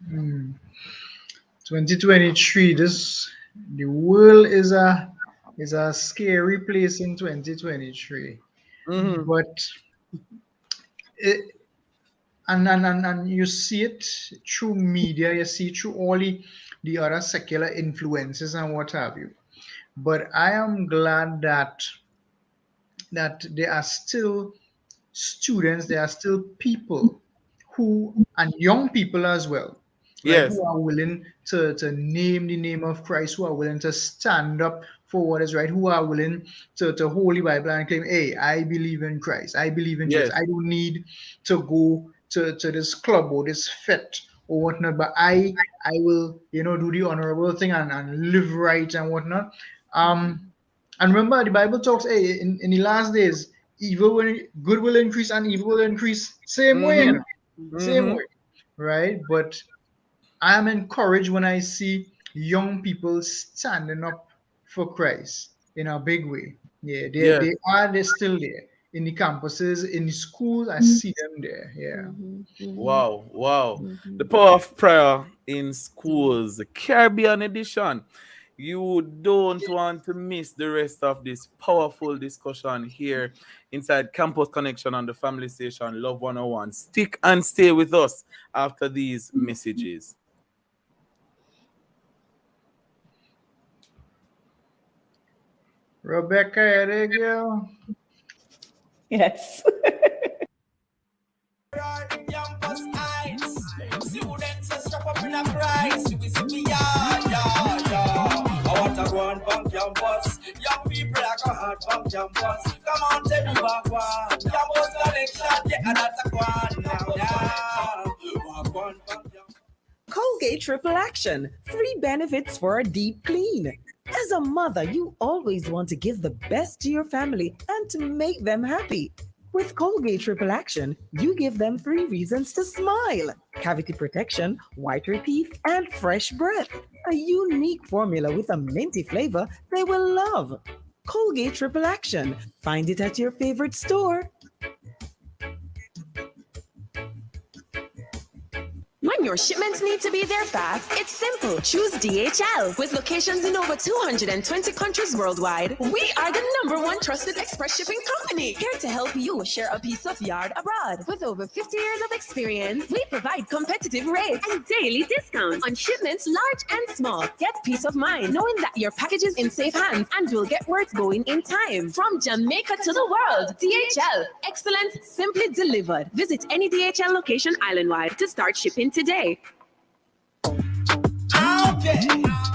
S13: 2023, the world is a scary place in 2023.
S2: Mm-hmm.
S13: But it, and you see it through media, you see it through all the other secular influences and what have you. But I am glad that there are still students, there are still people who, and young people as well, right,
S2: Yes.
S13: who are willing to name the name of Christ, who are willing to stand up for what is right, who are willing to hold the Bible and claim, hey, I believe in Christ, I believe in Jesus.
S2: Yes.
S13: I don't need to go to this club or this fete or whatnot, but I will, do the honorable thing and live right and whatnot. And remember, the Bible talks, hey, in the last days, good will increase and evil will increase. Same way,
S2: Mm-hmm.
S13: same
S2: Mm-hmm.
S13: way, right? But I am encouraged when I see young people standing up for Christ in a big way. Yeah,
S2: Yes.
S13: they're still there in the campuses, in the schools. I see them there. Yeah.
S2: Wow, wow. The power of prayer in schools, the Caribbean edition. You don't want to miss the rest of this powerful discussion here inside Campus Connection on the Family Station Love 101. Stick and stay with us after these messages.
S13: Rebecca, there you go.
S15: Yes.
S1: Campus heights. Students are strap up in a price. We see me, yeah. I want to go on campus. Young people are go hard from campus. Come on, tell me back one. Campus connection, yeah, and that's a one now, yeah. Walk on campus.
S9: Colgate Triple Action. 3 benefits for a deep clean. As a mother, you always want to give the best to your family and to make them happy. With Colgate Triple Action, you give them 3 reasons to smile: cavity protection, whiter teeth, and fresh breath. A unique formula with a minty flavor they will love. Colgate Triple Action. Find it at your favorite store.
S8: When your shipments need to be there fast, it's simple. Choose DHL. With locations in over 220 countries worldwide, we are the #1 trusted express shipping company. Here to help you share a piece of yard abroad. With over 50 years of experience, we provide competitive rates and daily discounts on shipments large and small. Get peace of mind knowing that your package is in safe hands and will get where it's going in time. From Jamaica to the world, DHL. Excellence simply delivered. Visit any DHL location island-wide to start shipping today.
S1: Okay,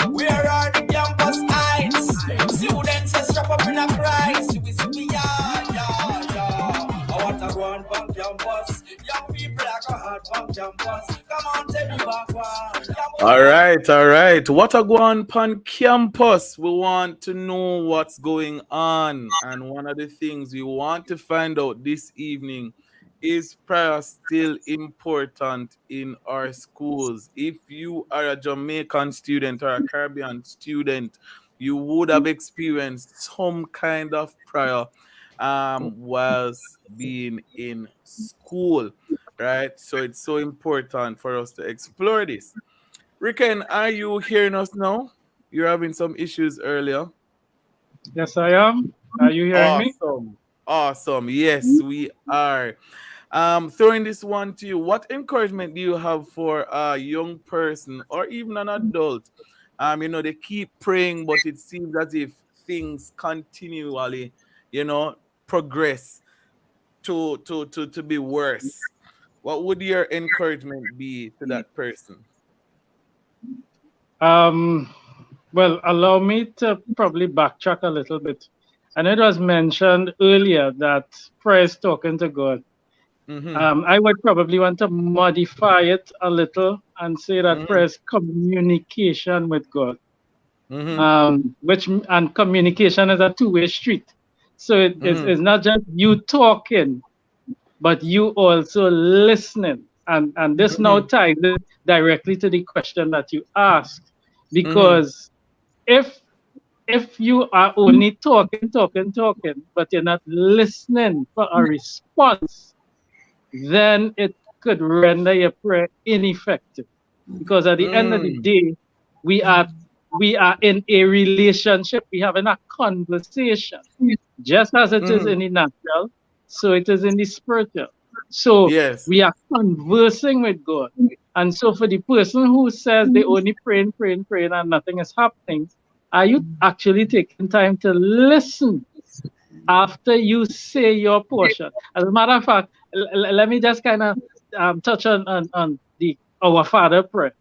S1: where are the campus heights? Students are strap up in a price. We see me, yeah. I want to go on campus. Young people are go hard from campus. Come on, tell me back one.
S2: All right, all right. What a go on campus? We want to know what's going on. And one of the things we want to find out this evening is prayer still important in our schools? If you are a Jamaican student or a Caribbean student, you would have experienced some kind of prayer whilst being in school, right? So it's so important for us to explore this. Ricken, are you hearing us now? You're having some issues earlier.
S16: Yes, I am. Are you hearing me?
S2: Awesome. Awesome. Yes, we are. Throwing this one to you. What encouragement do you have for a young person or even an adult? They keep praying, but it seems as if things continually, progress to be worse. What would your encouragement be to that person?
S16: Well, allow me to probably backtrack a little bit. And it was mentioned earlier that prayer is talking to God. I would probably want to modify it a little and say that prayer is communication with God. And communication is a two-way street. So it's not just you talking, but you also listening. And this now ties in directly to the question that you asked. Because if if you are only talking, but you're not listening for a response, then it could render your prayer ineffective. Because at the end of the day, we are in a relationship. We having a conversation, just as it is in the natural, so it is in the spiritual. So
S2: Yes.
S16: we are conversing with God. And so for the person who says they only praying, and nothing is happening, are you actually taking time to listen after you say your portion? As a matter of fact, let me just kind of touch on the Our Father prayer.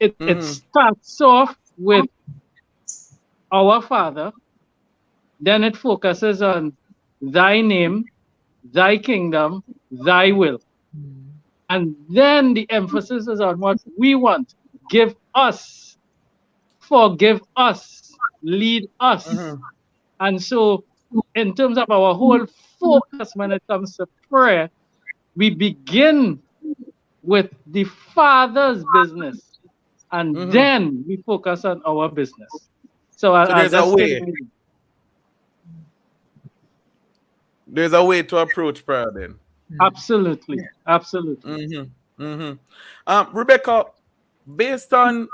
S16: It starts off with Our Father, then it focuses on Thy name, Thy kingdom, Thy will. And then the emphasis is on what we want. Give us, forgive us, lead us. And so, in terms of our whole focus when it comes to prayer, we begin with the Father's business, and then we focus on our business. So
S2: So
S16: I'll
S2: there's a
S16: just take
S2: way. There's a way to approach prayer then.
S16: Absolutely.
S2: Rebecca, based on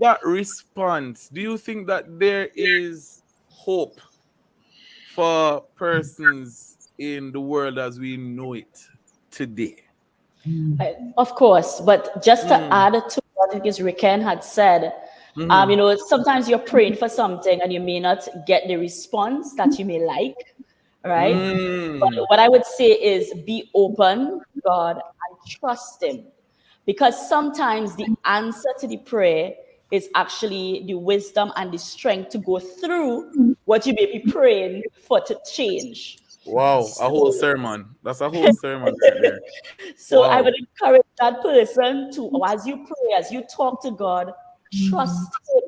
S2: that response, do you think that there is hope for persons in the world as we know it today?
S15: Of course, but just to add to what I think is Riken had said, sometimes you're praying for something and you may not get the response that you may like, right? But what I would say is be open, God, and trust Him. Because sometimes the answer to the prayer is actually the wisdom and the strength to go through what you may be praying for to change.
S2: Wow, a whole sermon. That's a whole sermon right there.
S15: So I would encourage that person to, as you pray, as you talk to God, trust Him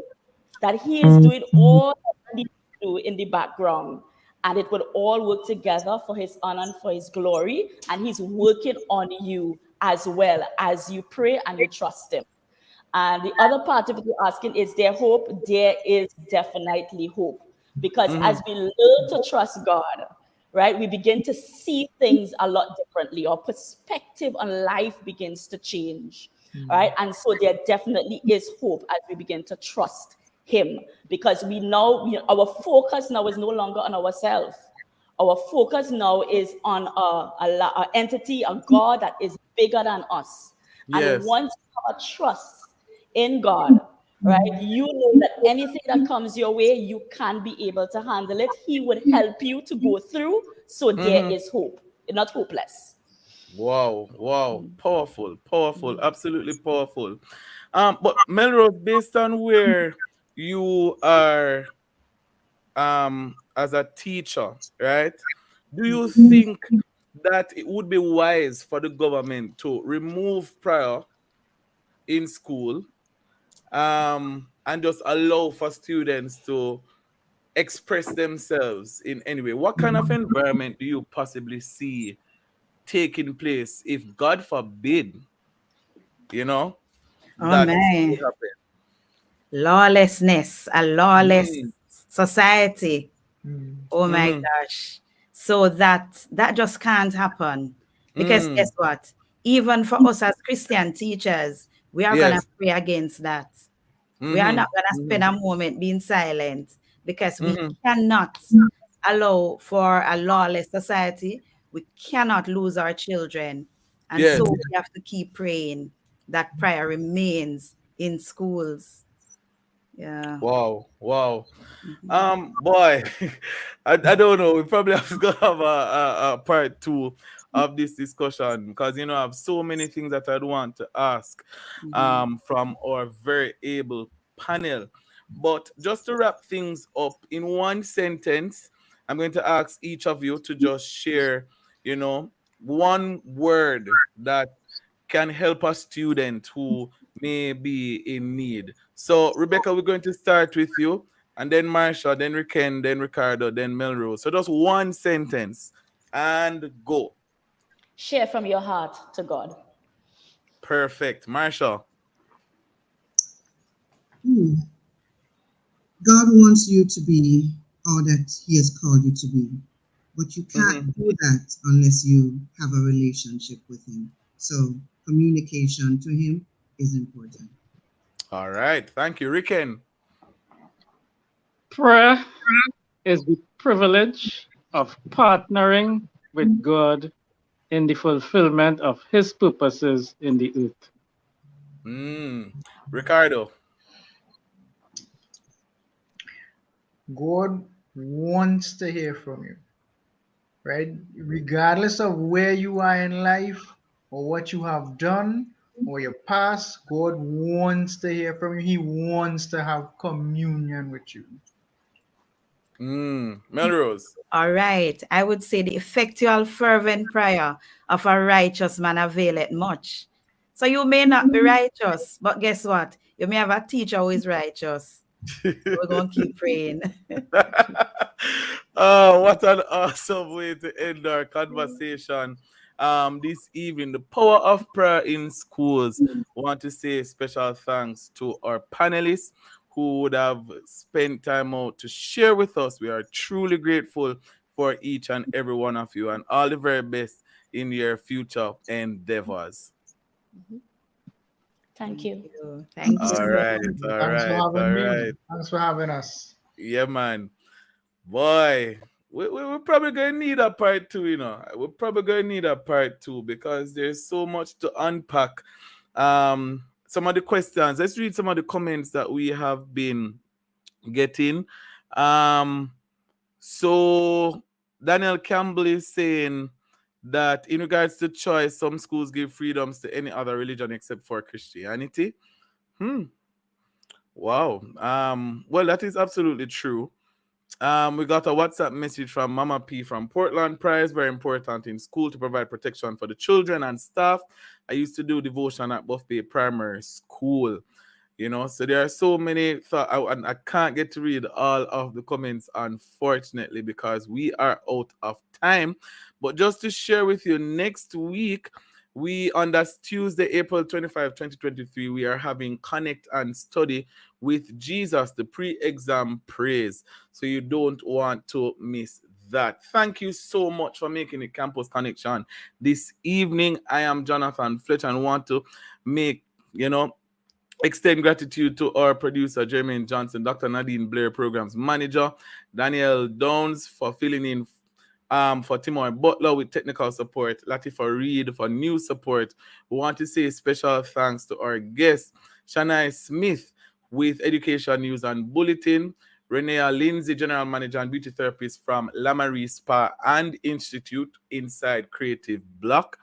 S15: that He is doing all that He needs to do in the background. And it will all work together for His honor and for His glory. And He's working on you as well as you pray and you trust Him. And the other part of it you're asking, is there hope? There is definitely hope. Because as we learn to trust God, right, we begin to see things a lot differently. Our perspective on life begins to change, right? And so there definitely is hope as we begin to trust Him, because we know our focus now is no longer on ourselves. Our focus now is on a entity, a God that is bigger than us. And once you have a trust in God, right, you know that anything that comes your way, you can be able to handle it. He would help you to go through. So there is hope. You're not hopeless.
S2: Wow. Powerful, absolutely powerful. But Melrose, based on where you are as a teacher, right? Do you think that it would be wise for the government to remove prayer in school and just allow for students to express themselves in any way? What kind of environment do you possibly see taking place if, God forbid,
S14: Oh
S2: that
S14: man,
S2: would happen?
S14: lawlessness, a lawless society. Oh my gosh. So that just can't happen, because guess what? Even for us as Christian teachers, we are gonna pray against that. We are not gonna spend a moment being silent, because we cannot allow for a lawless society. We cannot lose our children. And so we have to keep praying that prayer remains in schools. Yeah.
S2: Wow. Boy, I don't know. We probably have to have a part two of this discussion, because I have so many things that I'd want to ask from our very able panel. But just to wrap things up in one sentence, I'm going to ask each of you to just share, one word that can help a student who may be in need. So, Rebecca, we're going to start with you, and then Marsha, then Riken, then Ricardo, then Melrose. So, just one sentence and go.
S15: Share from your heart to God.
S2: Perfect. Marsha.
S12: God wants you to be all that He has called you to be, but you can't do that unless you have a relationship with Him. So communication to Him is important.
S2: All right. Thank you, Ricken.
S16: Prayer is the privilege of partnering with God in the fulfillment of His purposes in the earth.
S2: Ricardo.
S13: God wants to hear from you, right? Regardless of where you are in life or what you have done or your past, God wants to hear from you. He wants to have communion with you.
S2: Melrose.
S14: All right. I would say the effectual, fervent prayer of a righteous man availeth much. So you may not be righteous, but guess what? You may have a teacher who is righteous. So we're going to keep praying.
S2: Oh, what an awesome way to end our conversation this evening. The power of prayer in schools. I want to say special thanks to our panelists who would have spent time out to share with us. We are truly grateful for each and every one of you, and all the very best in your future endeavors.
S15: Thank you.
S14: Thank you.
S2: All right, all
S13: Thanks for
S2: right,
S13: having
S2: all
S13: me.
S2: right.
S13: Thanks for having us.
S2: Yeah, man. Boy, we're probably going to need a part two, you know. We're probably going to need a part two because there's so much to unpack. Some of the questions, let's read some of the comments that we have been getting. So Daniel Campbell is saying that in regards to choice, some schools give freedoms to any other religion except for Christianity. Wow. Well, that is absolutely true. We got a WhatsApp message from Mama P from Portland. Prayer is very important in school to provide protection for the children and staff. I used to do devotion at Buffalo Primary School. You know, so there are so many thoughts, and I can't get to read all of the comments, unfortunately, because we are out of time. But just to share with you, next week, on that Tuesday, April 25, 2023, we are having Connect and Study with Jesus, the pre-exam praise. So you don't want to miss that. Thank you so much for making the Campus Connection this evening. I am Jonathan Fletcher and want to extend gratitude to our producer, Jermaine Johnson, Dr. Nadine Blair, Programs Manager, Daniel Downs for filling in for Timor Butler with technical support, Latifa Reed for news support. We want to say special thanks to our guest, Shania Smith with Education News and Bulletin, Renea Lindsay, General Manager and Beauty Therapist from Lamary Spa and Institute inside Creative Block.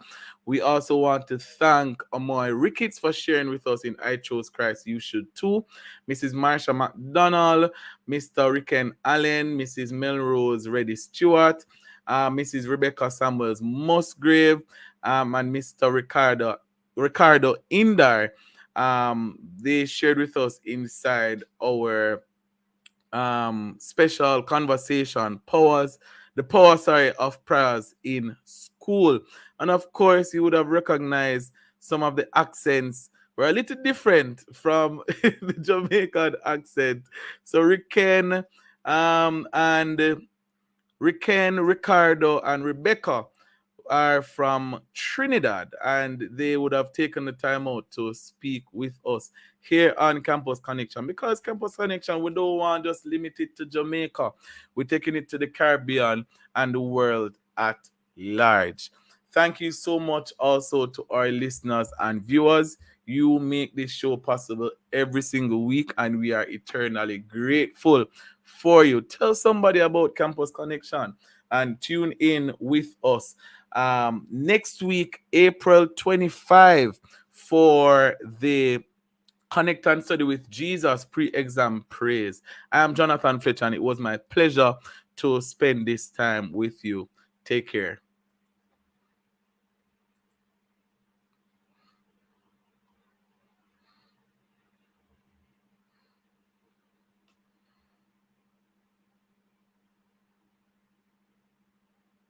S2: We also want to thank Amoy Ricketts for sharing with us in I Chose Christ, You Should Too, Mrs. Marsha McDonald, Mr. Ricken Allen, Mrs. Melrose Reddy Stewart, Mrs. Rebecca Samuels Musgrave, and Mr. Ricardo Indar. They shared with us inside our special conversation, the power of prayers in school. And of course, you would have recognized some of the accents were a little different from the Jamaican accent. So Ricken, Ricardo, and Rebecca are from Trinidad, and they would have taken the time out to speak with us here on Campus Connection, because Campus Connection, we don't want just limit it to Jamaica. We're taking it to the Caribbean and the world at large. Thank you so much also to our listeners and viewers. You make this show possible every single week, and we are eternally grateful for you. Tell somebody about Campus Connection and tune in with us next week, April 25, for the Connect and Study with Jesus pre-exam praise. I am Jonathan Fletcher, and it was my pleasure to spend this time with you. Take care.